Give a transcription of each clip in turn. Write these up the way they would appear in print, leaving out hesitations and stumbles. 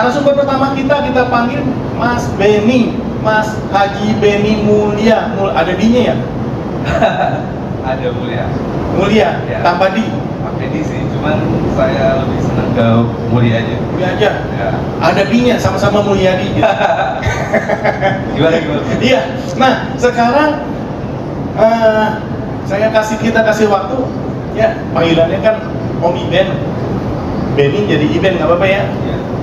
Narasumber pertama kita panggil Mas Beni, Mas Haji Beni Mulia. Ada D-nya ya? Ada Mulia. Mulia, Ya. tanpa D. Pakai D sih, cuman saya lebih senang ke Mulia aja. Mulia aja. Ya. Ada D-nya, sama-sama Mulyadi. Gitu. Gimana? Iya. Nah, sekarang kita kasih waktu. Ya, panggilannya kan Om Iben. Beni jadi Iben, nggak apa-apa ya?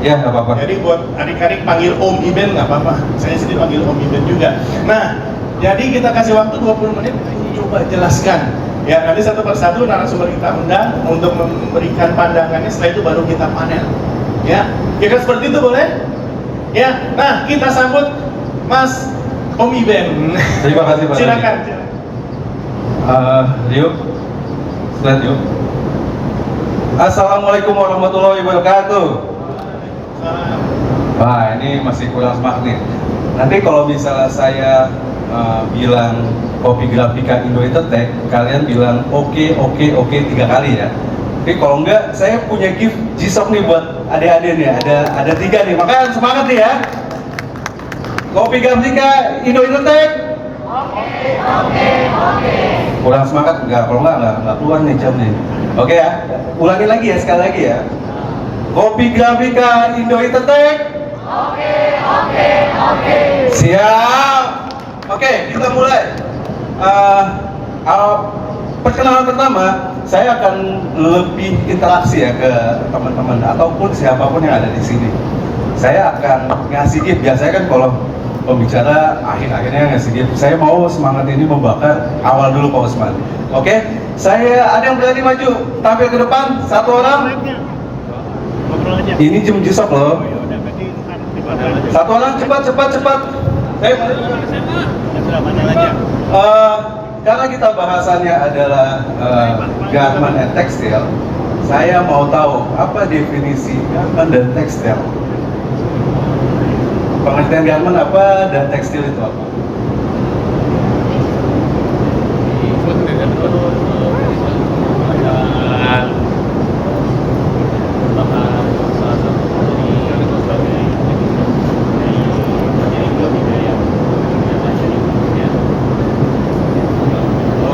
Ya, nggak apa-apa. Jadi buat adik-adik panggil Om Iben nggak apa-apa. Saya sendiri panggil Om Iben juga. Nah, jadi kita kasih waktu 20 menit. Coba jelaskan. Ya, nanti satu persatu narasumber kita undang untuk memberikan pandangannya. Setelah itu baru kita panel. Ya, kira seperti itu boleh? Ya. Nah, kita sambut Mas Om Iben. Terima kasih Pak. Silakan. Rio, slide yuk. Assalamualaikum warahmatullahi wabarakatuh. Wah, ini masih kurang semangat nih. Nanti kalau misalnya saya bilang Kopi Grafika Indo Intertech, kalian bilang oke 3 kali ya. Tapi kalau enggak, saya punya gift G-Shock nih buat adik-adik nih. Ada 3 nih, makanya semangat nih ya. Kopi Grafika Indo Intertech. Oke. Kurang semangat enggak? Kalau enggak keluar nih jam nih. Oke ya, ulangi lagi ya, sekali lagi ya. Kopi Grafika Indo Intertech. Oke. Siap. Oke, kita mulai. Perkenalan pertama, saya akan lebih interaksi ya ke teman-teman ataupun siapapun yang ada di sini. Saya akan ngasih gift. Biasanya kan kalau pembicara akhir-akhirnya ngasih gift. Saya mau semangat ini membakar awal dulu Pak Usman. Oke, saya ada yang berani maju tampil ke depan, satu orang. Ini jam G-Shock loh. Satu orang cepat. Karena kita bahasannya adalah garment and textile, saya mau tahu apa definisi garment dan tekstil. Pengertian garment apa dan tekstil itu apa?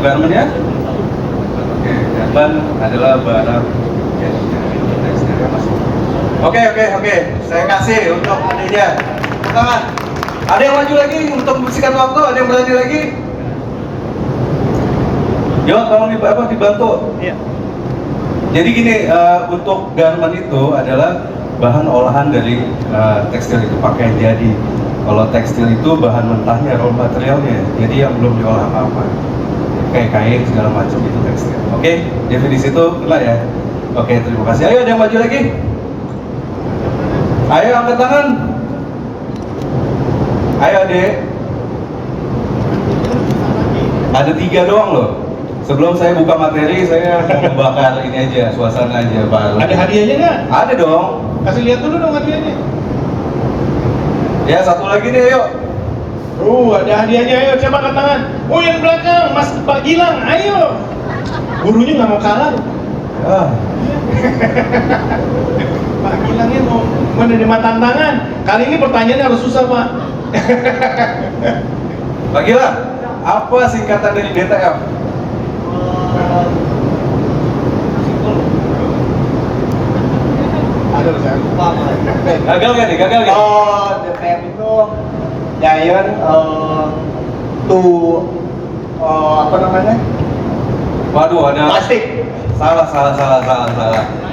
Garment ya? Oke, garment adalah barang tekstil ya Mas. Oke. Saya kasih untuk adiknya. Tangan. Ada yang maju lagi untuk membersihkan waktu? Ada yang berani lagi? Yo, tolong dibantu. Iya. Jadi gini, untuk garment itu adalah bahan olahan dari tekstil itu pakaian jadi. Kalau tekstil itu bahan mentahnya, raw materialnya, jadi yang belum diolah apa-apa. Kayak kain segala macam itu tekstil. Oke, definisi itu kena ya. Oke, terima kasih. Ayo ada yang maju lagi. Ayo angkat tangan. Ayo Dek. Ada 3 doang loh. Sebelum saya buka materi, saya mau membakar ini aja, suasana aja Pak. Ada hadiahnya nggak? Ada dong. Kasih lihat dulu dong hadiahnya. Ya satu lagi nih, yuk. Ada hadiahnya, ayo coba angkat tangan. Oh, yang belakang, Mas Pak Gilang, ayo. Gurunya nggak mau kalah. Ah. Pak Gilangnya mau menerima tantangan. Kali ini pertanyaannya harus susah, Pak. Pak Gilang, apa singkatan dari DTF? Aduh, saya lupa. Gagal gak nih? Oh, DTF itu giant apa namanya? Waduh, ada Plastik. salah.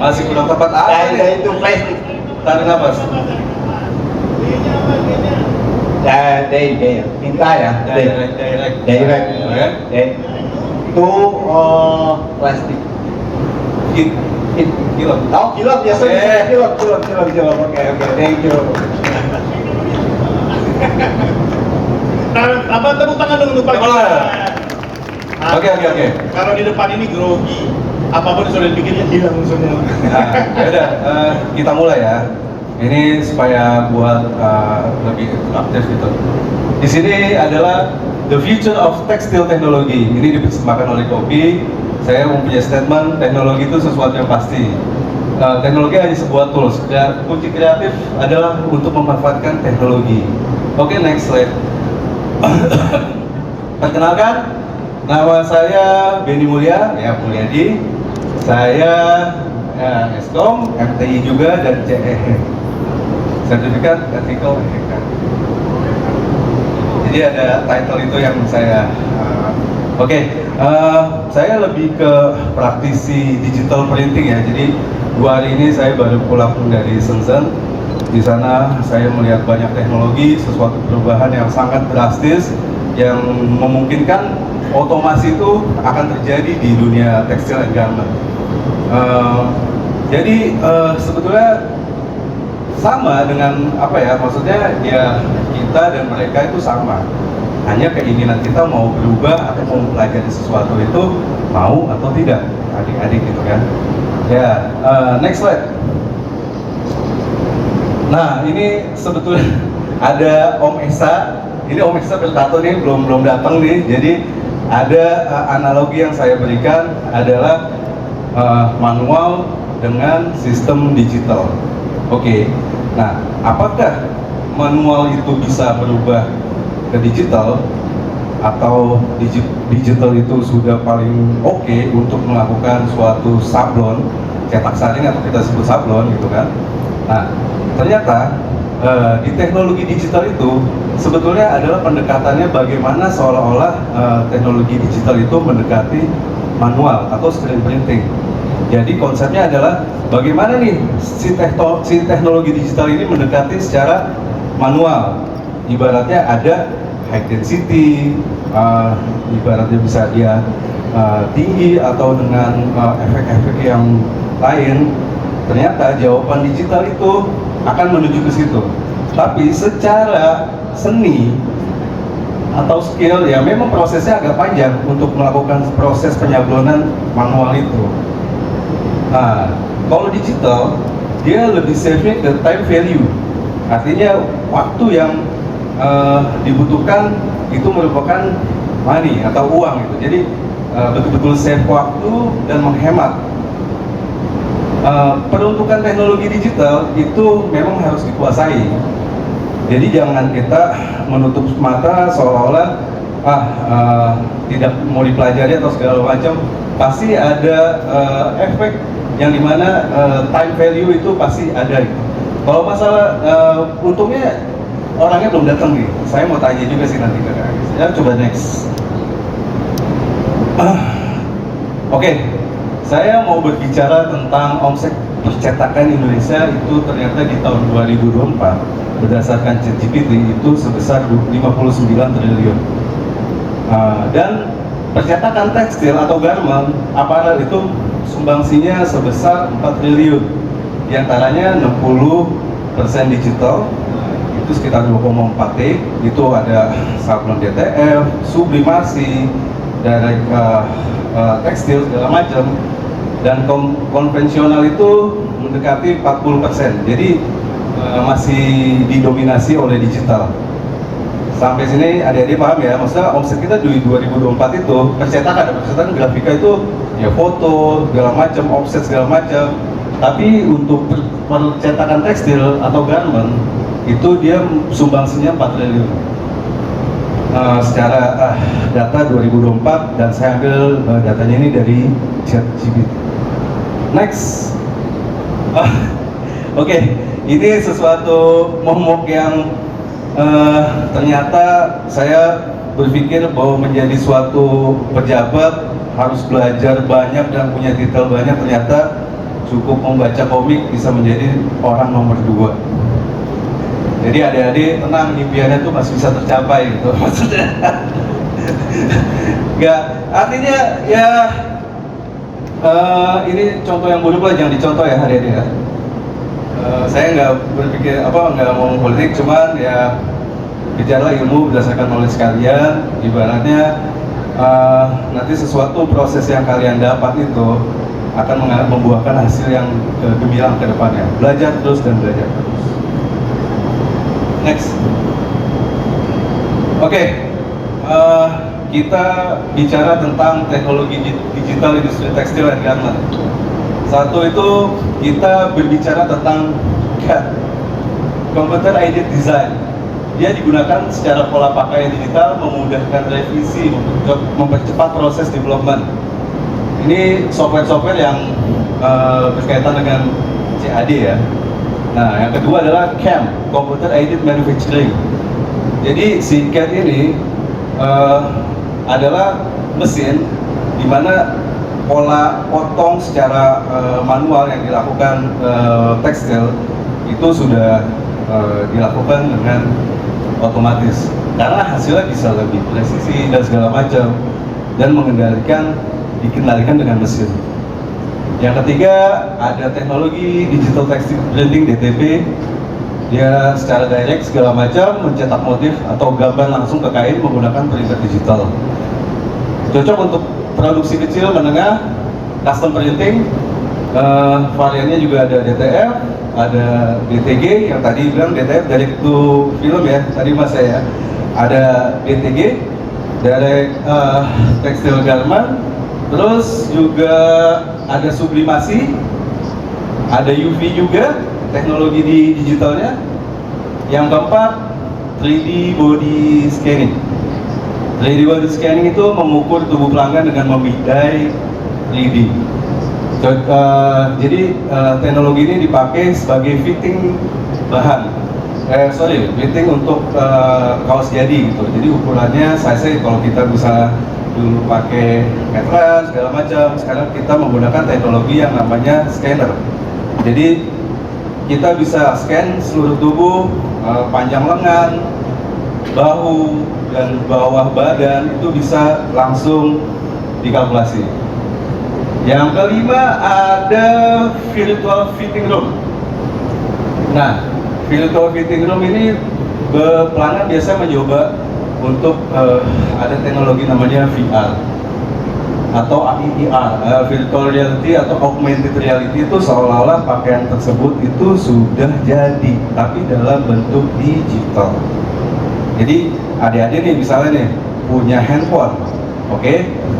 Masih kurang tepat. Giant itu plastik. Tarik nafas. Minta ya. Direct. Itu plastik. Gila. Oh, kilap ya, kilap. Oke, thank you. Apa tepuk tangan dulu Pak Gilang. Oke. Kalau di depan ini grogi, apapun yang sudah dibikinnya hilang semua. Nah, ya udah, kita mulai ya. Ini supaya buat lebih interaktif gitu. Di sini adalah the future of textile technology. Ini dipersembahkan oleh Kopi. Saya mempunyai statement teknologi itu sesuatu yang pasti. teknologi hanya sebuah tools. Dan kunci kreatif adalah untuk memanfaatkan teknologi. Oke, next slide. Perkenalkan, nama saya Benny Mulya, ya Mulyadi. Saya Eskom, MTI juga, dan CEH, Sertifikat Ethical Hacker. Jadi ada title itu yang saya saya lebih ke praktisi digital printing ya. Jadi 2 hari ini saya baru pulang dari Shenzhen. Di sana saya melihat banyak teknologi, sesuatu perubahan yang sangat drastis yang memungkinkan otomasi itu akan terjadi di dunia tekstil dan garment. Jadi sebetulnya sama dengan apa ya, maksudnya ya kita dan mereka itu sama. Hanya keinginan kita mau berubah atau mau mempelajari sesuatu itu mau atau tidak, adik-adik gitu kan. Ya, next slide. Nah, ini sebetulnya ada Om Esa. Ini Om Esa bertato nih, belum datang nih. Jadi ada analogi yang saya berikan adalah manual dengan sistem digital. Oke. Nah, apakah manual itu bisa berubah ke digital, atau digital itu sudah paling oke untuk melakukan suatu sablon, cetak saring atau kita sebut sablon gitu kan. Nah, ternyata di teknologi digital itu sebetulnya adalah pendekatannya bagaimana seolah-olah teknologi digital itu mendekati manual atau screen printing. Jadi konsepnya adalah bagaimana nih si teknologi digital ini mendekati secara manual. Ibaratnya ada high density, ibaratnya bisa dia tinggi atau dengan efek-efek yang lain. Ternyata jawaban digital itu akan menuju ke situ. Tapi secara seni atau skill ya memang prosesnya agak panjang untuk melakukan proses penyablonan manual itu. Nah, kalau digital dia lebih save ke time value. Artinya waktu yang dibutuhkan itu merupakan money atau uang gitu. Jadi betul-betul save waktu dan menghemat. Peruntukan teknologi digital itu memang harus dikuasai. Jadi jangan kita menutup mata seolah-olah tidak mau dipelajari atau segala macam. Pasti ada efek yang dimana time value itu pasti ada. Kalau masalah untungnya orangnya belum datang nih. Saya mau tanya juga sih nanti ke Kak. Ya, coba next. Oke. Saya mau berbicara tentang omset percetakan Indonesia itu ternyata di tahun 2024 berdasarkan ChatGPT itu sebesar 59 triliun. Dan percetakan tekstil atau garment aparel itu sumbangsinya sebesar 4 triliun. Di antaranya 60% digital, itu sekitar 2,4 T. Itu ada sablon DTF, sublimasi, direct tekstil segala macam. Dan konvensional itu mendekati 40%. Jadi masih didominasi oleh digital. Sampai sini adik-adik paham ya? Maksudnya omset kita di 2024 itu percetakan grafika itu ya foto segala macam, offset segala macam. Tapi untuk percetakan tekstil atau garment itu dia sumbangsinya 4 triliun. Secara data 2024 dan saya ambil datanya ini dari ChatGPT. Next. Oke, ini sesuatu momok yang ternyata saya berpikir bahwa menjadi suatu pejabat harus belajar banyak dan punya titel banyak. Ternyata cukup membaca komik bisa menjadi orang nomor 2. Jadi adik-adik tenang, impiannya tuh masih bisa tercapai gitu maksudnya. Enggak, artinya ya ini contoh yang buruk lah, jangan dicontoh ya adik-adik ya. Saya nggak berpikir nggak ngomong politik, cuman ya bicara ilmu berdasarkan knowledge kalian. Ibaratnya nanti sesuatu proses yang kalian dapat itu akan membuahkan hasil yang gemilang ke depannya. Belajar terus dan belajar terus. Next. Oke. Kita bicara tentang teknologi digital industri tekstil dan garment. Satu itu kita berbicara tentang CAD, Computer Aided Design. Dia digunakan secara pola pakai digital, memudahkan revisi, mempercepat proses development. Ini software-software yang berkaitan dengan CAD ya. Nah, yang kedua adalah CAM, Computer Aided Manufacturing. Jadi si CAD ini adalah mesin di mana pola potong secara manual yang dilakukan tekstil itu sudah dilakukan dengan otomatis karena hasilnya bisa lebih presisi dan segala macam dan dikendalikan dengan mesin. Yang ketiga ada teknologi digital textile printing (DTP). Dia secara direct segala macam mencetak motif atau gambar langsung ke kain menggunakan printer digital. Cocok untuk produksi kecil, menengah, custom printing. Variannya juga ada DTF, ada DTG, yang tadi bilang DTF direct to film ya, tadi mas saya. Ada DTG, direct textile garment, terus juga ada sublimasi, ada UV juga, teknologi di digitalnya. Yang keempat, 3D body scanning. 3D body scanning itu mengukur tubuh pelanggan dengan memindai 3D. Jadi teknologi ini dipakai sebagai fitting bahan, fitting untuk kaos jadi gitu. Jadi ukurannya size kalau kita bisa dulu pakai meteran segala macam, sekarang kita menggunakan teknologi yang namanya scanner. Jadi kita bisa scan seluruh tubuh, panjang lengan, bahu, dan bawah badan itu bisa langsung dikalkulasi. Yang kelima ada virtual fitting room. Nah, virtual fitting room ini pelanggan biasa mencoba untuk ada teknologi namanya VR atau AR, virtual reality atau augmented reality. Itu seolah-olah pakaian tersebut itu sudah jadi, tapi dalam bentuk digital. Jadi adik-adik nih misalnya nih punya handphone, oke?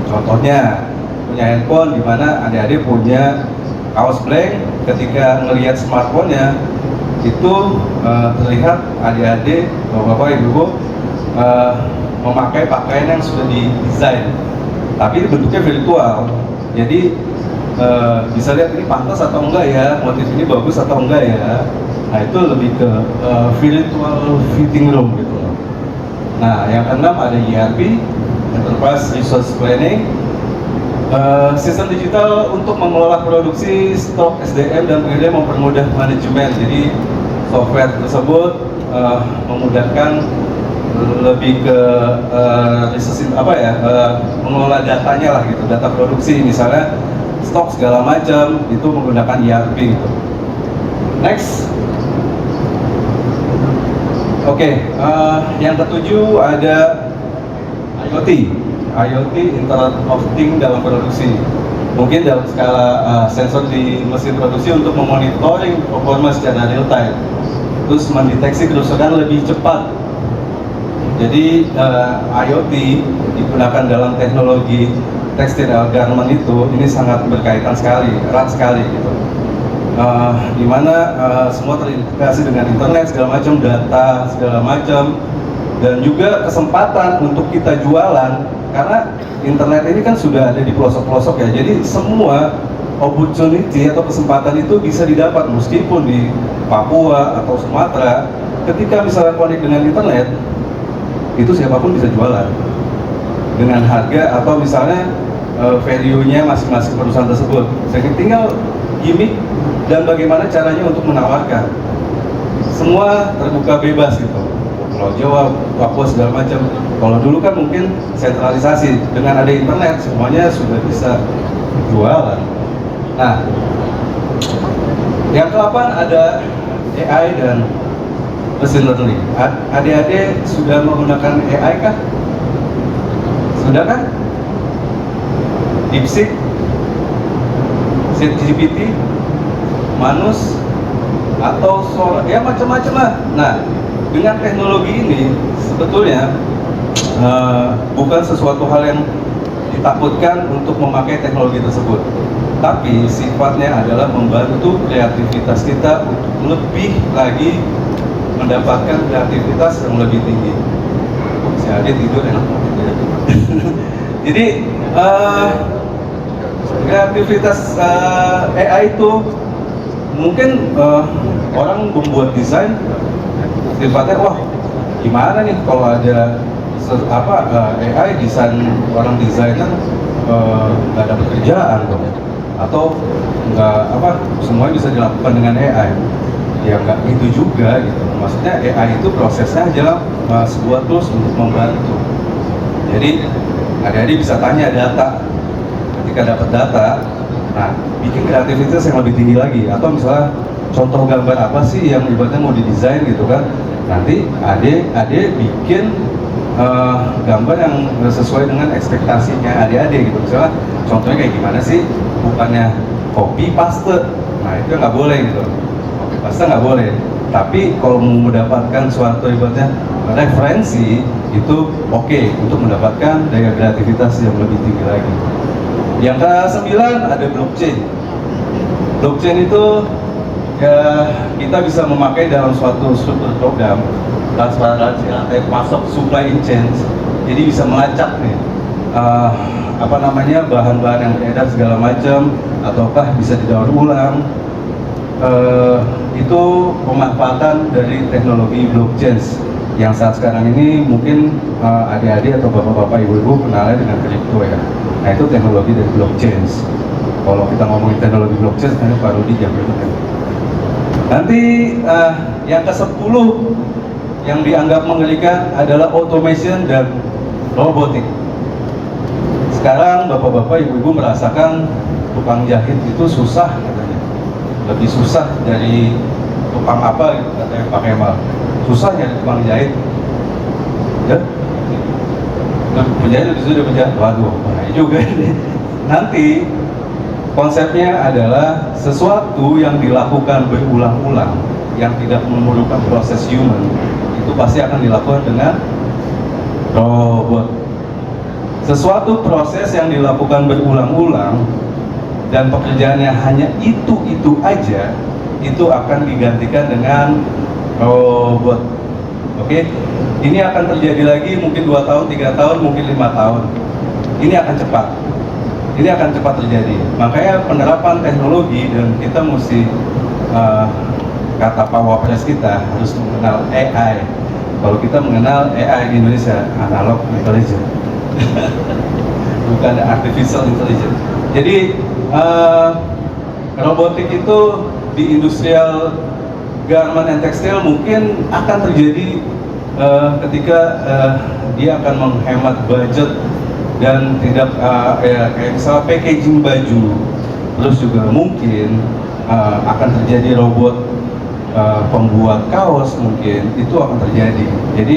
Contohnya punya handphone di mana adik-adik punya kaos blank, ketika ngelihat smartphone-nya itu terlihat adik-adik, bapak ibu memakai pakaian yang sudah didesain, tapi bentuknya virtual. Jadi bisa lihat ini pantas atau enggak ya, motif ini bagus atau enggak ya. Nah itu lebih ke virtual fitting room gitu. Nah, yang keenam ada ERP, Enterprise Resource Planning, sistem digital untuk mengelola produksi, stok, SDM, dan kemudian mempermudah manajemen. Jadi software tersebut memudahkan lebih ke mengelola datanya lah gitu, data produksi, misalnya stok segala macam itu menggunakan ERP gitu. Next. Oke, yang ketujuh ada IoT, Internet of Things dalam produksi. Mungkin dalam skala sensor di mesin produksi untuk memonitoring performance secara real time, terus mendeteksi kerusakan lebih cepat. Jadi IoT digunakan dalam teknologi tekstil garment itu ini sangat berkaitan sekali, erat sekali gitu. Dimana semua terintegrasi dengan internet segala macam, data segala macam, dan juga kesempatan untuk kita jualan karena internet ini kan sudah ada di pelosok-pelosok ya. Jadi semua opportunity atau kesempatan itu bisa didapat meskipun di Papua atau Sumatera. Ketika misalnya connect dengan internet, itu siapapun bisa jualan dengan harga atau misalnya value-nya masing-masing perusahaan tersebut. Jadi tinggal gimmick dan bagaimana caranya untuk menawarkan. Semua terbuka bebas gitu. Pulau Jawa, Papua segala macam. Kalau dulu kan mungkin sentralisasi, dengan ada internet semuanya sudah bisa jualan. Nah, yang ke-8 ada AI dan machine learning. Adik-adik sudah menggunakan AI kah? Sudah kan? DeepSeek, ChatGPT, Manus, atau Sora, ya macam-macam lah. Nah, dengan teknologi ini sebetulnya bukan sesuatu hal yang ditakutkan untuk memakai teknologi tersebut. Tapi sifatnya adalah membantu kreativitas kita untuk lebih lagi mendapatkan kreativitas yang lebih tinggi. Si Ade tidur enak banget ya. Jadi kreativitas AI itu mungkin orang membuat desain sifatnya wah gimana nih kalau ada AI desain orang desainer nggak dapat kerjaan dong, atau nggak semuanya bisa dilakukan dengan AI. Ya nggak gitu juga gitu. Maksudnya AI itu prosesnya adalah sebuah tools untuk membantu. Jadi adik-adik bisa tanya data. Ketika dapat data, nah bikin kreativitas yang lebih tinggi lagi. Atau misalnya contoh gambar apa sih yang ibaratnya mau didesain gitu kan? Nanti adik bikin gambar yang sesuai dengan ekspektasinya adik-adik gitu. Misalnya contohnya kayak gimana sih? Bukannya copy paste, nah itu nggak boleh gitu. Copy paste nggak boleh. Tapi kalau mau mendapatkan suatu ibaratnya referensi itu oke untuk mendapatkan daya kreativitas yang lebih tinggi lagi. Yang ke-9 ada blockchain. Blockchain itu ya kita bisa memakai dalam suatu struktur program transparansi rantai pasok supply chain. Jadi bisa melacak nih bahan-bahan yang beredar segala macam, ataukah bisa didaur ulang. Itu pemanfaatan dari teknologi blockchain yang saat sekarang ini mungkin adik-adik atau bapak-bapak, ibu-ibu kenalnya dengan kripto ya. Nah itu teknologi dari blockchain. Kalau kita ngomongin teknologi blockchain, ini parodi jam berikutnya. Nanti yang ke-10 yang dianggap mengerikan adalah automation dan robotik. Sekarang bapak-bapak, ibu-ibu merasakan tukang jahit itu susah katanya. Lebih susah dari tukang apa gitu katanya Pak Kemal. Susah nyari tukang jahit. Ya? Penjahit itu sudah penjahit. Waduh, bahaya juga ini. Nanti konsepnya adalah sesuatu yang dilakukan berulang-ulang, yang tidak memerlukan proses human, itu pasti akan dilakukan dengan robot. Sesuatu proses yang dilakukan berulang-ulang dan pekerjaannya hanya itu aja, itu akan digantikan dengan robot. Oke, ini akan terjadi lagi mungkin 2 tahun, 3 tahun, mungkin 5 tahun. Ini akan cepat. Ini akan cepat terjadi. Makanya penerapan teknologi, dan kita mesti kata Pak Wapres kita harus mengenal AI. Kalau kita mengenal AI di Indonesia, analog intelligence, bukan artificial intelligence. Jadi robotik itu di industrial garment and textile mungkin akan terjadi ketika dia akan menghemat budget dan tidak kayak misalnya packaging baju. Terus juga mungkin akan terjadi robot pembuat kaos, mungkin itu akan terjadi. Jadi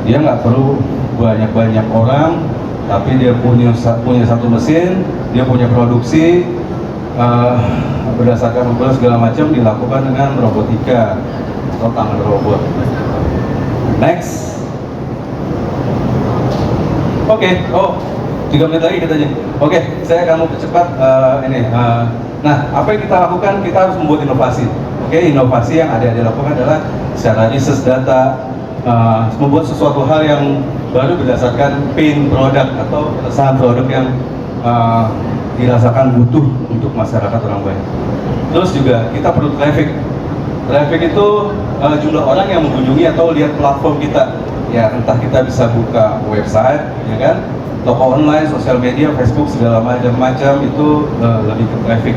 dia nggak perlu banyak orang, tapi dia punya satu mesin, dia punya produksi berdasarkan ukuran segala macam, dilakukan dengan robotika atau tangan robot. Next. Oke, 3 menit lagi kita aja. Oke, saya akan mau percepat ini. Nah, apa yang kita lakukan? Kita harus membuat inovasi. Oke, inovasi yang ada dilakukan adalah secara research data, membuat sesuatu hal yang baru berdasarkan pain produk atau keresahan produk yang dirasakan butuh untuk masyarakat orang banyak. Terus juga kita perlu traffic. Traffic itu jumlah orang yang mengunjungi atau lihat platform kita. Ya, entah kita bisa buka website, ya kan, toko online, sosial media, Facebook, segala macam itu lebih ke traffic.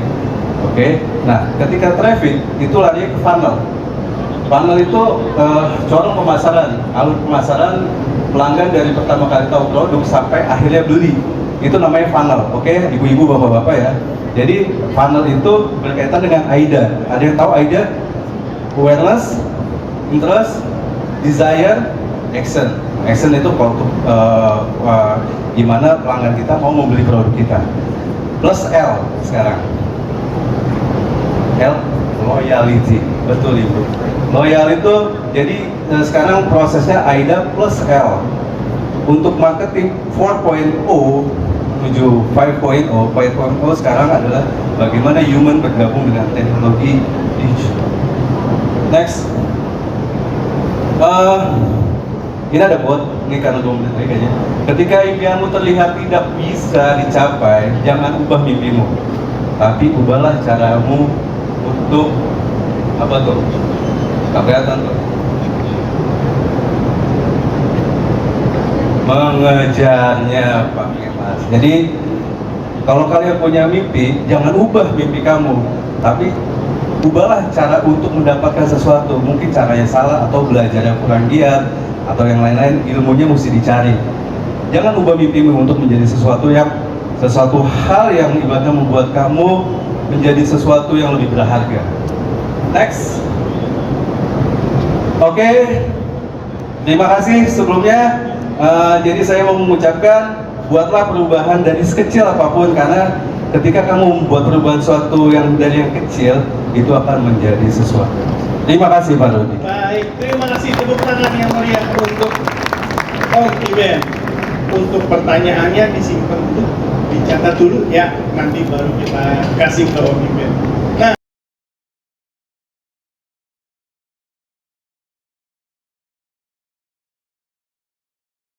Oke, nah ketika traffic itu lari ke funnel. Funnel itu corong pemasaran, alur pemasaran pelanggan dari pertama kali tahu produk sampai akhirnya beli. Itu namanya funnel. Oke, ibu-ibu, bapak-bapak ya. Jadi funnel itu berkaitan dengan AIDA. Ada yang tahu AIDA? Awareness, interest, desire, action. Action itu kalau untuk gimana pelanggan kita mau membeli produk kita. Plus L sekarang. L, loyalty. Betul ibu. Loyal itu jadi sekarang prosesnya AIDA plus L. Untuk marketing 4.0 menuju 5.0. 5.0 sekarang adalah bagaimana human bergabung dengan teknologi digital. Next. Ini ada quote, ini karena 2 menit lagi kayaknya. Ketika impianmu terlihat tidak bisa dicapai, jangan ubah mimpimu, tapi ubahlah caramu untuk apa tuh? Gak kelihatan tuh. Mengejarnya, Pak Mas. Jadi kalau kalian punya mimpi, jangan ubah mimpi kamu, tapi ubahlah cara untuk mendapatkan sesuatu. Mungkin caranya salah atau belajarnya kurang giat atau yang lain-lain, ilmunya mesti dicari. Jangan ubah mimpimu untuk menjadi sesuatu hal yang ibaratnya membuat kamu menjadi sesuatu yang lebih berharga. Next. Oke. Terima kasih sebelumnya. Jadi saya mau mengucapkan, buatlah perubahan dari sekecil apapun, karena ketika kamu membuat perubahan sesuatu yang dari yang kecil, itu akan menjadi sesuatu. Terima kasih Pak Dodi. Baik, terima kasih, tepuk tangan yang meriah untuk Om Iben. Untuk pertanyaannya disimpan dulu, dicatat dulu ya, nanti baru kita kasih ke Om Iben.